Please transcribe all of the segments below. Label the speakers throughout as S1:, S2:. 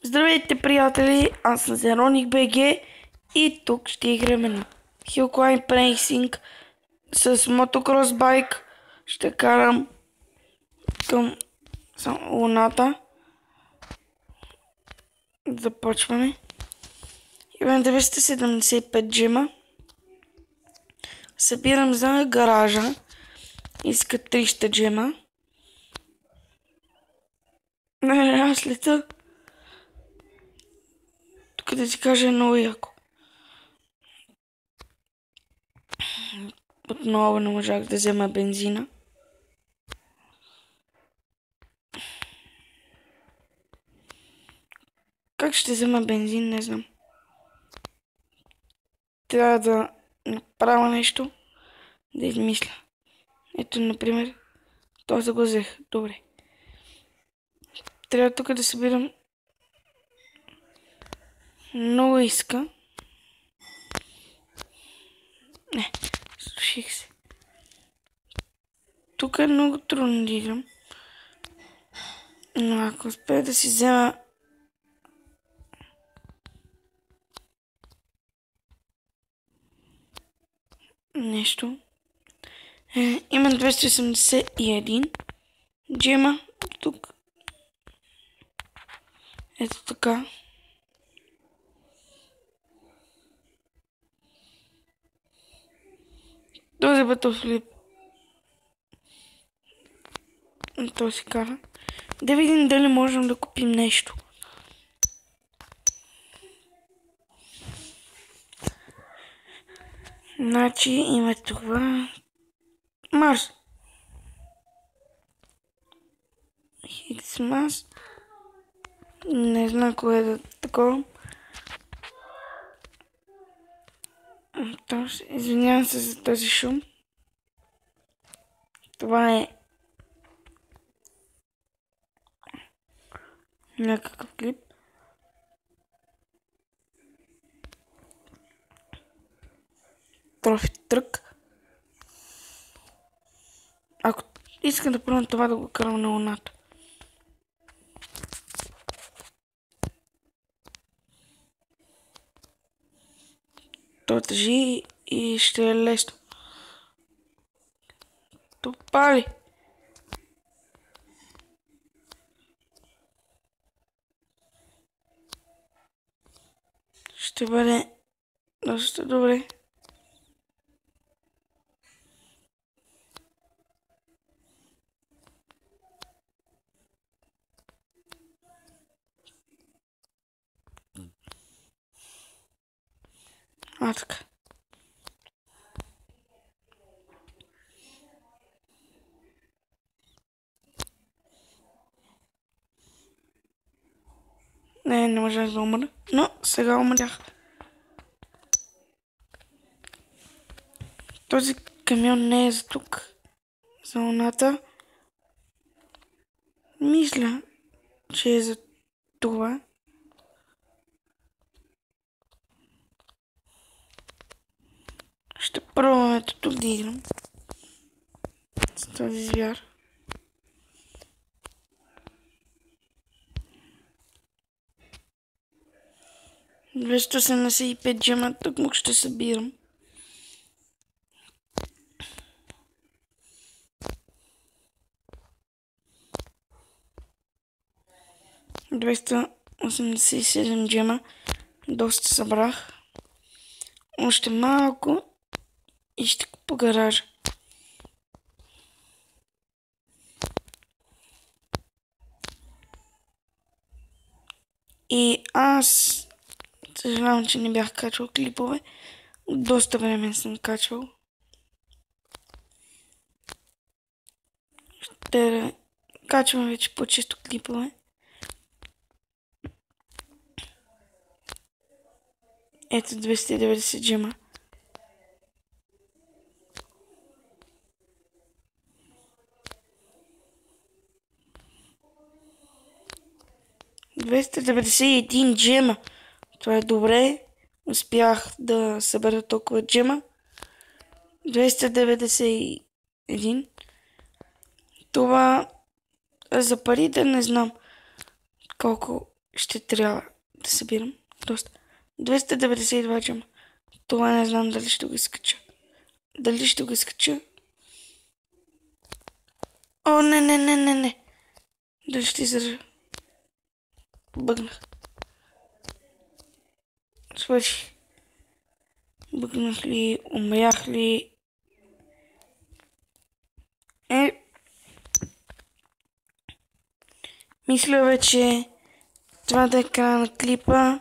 S1: Здравейте, приятели! Аз съм Зероник БГ и тук ще играме на Hill Climb Racing с мотокрос байк. Ще карам към Луната. Започваме. Имам 275 джима. Събирам за гаража. Иска 300 джима. Аз лета. Тук да ти кажа е много яко. Отново не можах да взема бензина. Как ще взема бензин, не знам. Трябва да направя нещо, да измисля. Ето, например, този го взех. Добре. Трябва тук да събирам много иска. Не, слуших се. Тук е много трудно да играм. Но ако успея да си взема нещо. Имам 281 джема тук. Ето така. Този батлфлип. То си кара. Да видим дали можем да купим нещо. Значи има това. Марс. Хиксмас. Не знам кое е такова. Извинявам се за този шум. Това е някакъв клип. Трофи трък. Ако искам да пробвам това да го карам на Луната. То тежи и ще е лесно. Топали! Ще бъде доста добре. Така. Не можах да умра, но сега умрях. Този камион не е за тук, за Луната. Мисля, че е за това. Ще пробваме тук да играм с този звяр. Двеста 275 джема, тук му ще събирам. Двеста 87 джема. Доста събрах. Още малко и ще купа гаража. И аз съжалявам, че не бях качвал клипове. Доста време съм качвал. Ще качвам вече по-често клипове. Ето 290 джема. ...291 джема. Това е добре. Успях да събера толкова джема. 291. Това за парите не знам колко ще трябва да събирам доста. 292 джема. Това не знам дали ще го изкача. Дали ще го изкача? О, не. Дали ще издържа? Бъгнах. Свърши. Бъгнах ли? Умрях ли? Мисля вече това да е края на клипа.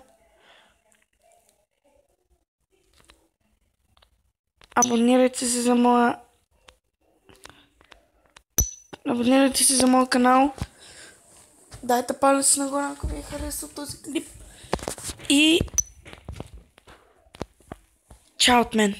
S1: Абонирайте се за моя канал. Дайте палец нагоре, ако ви е харесал този клип. И чао от мен.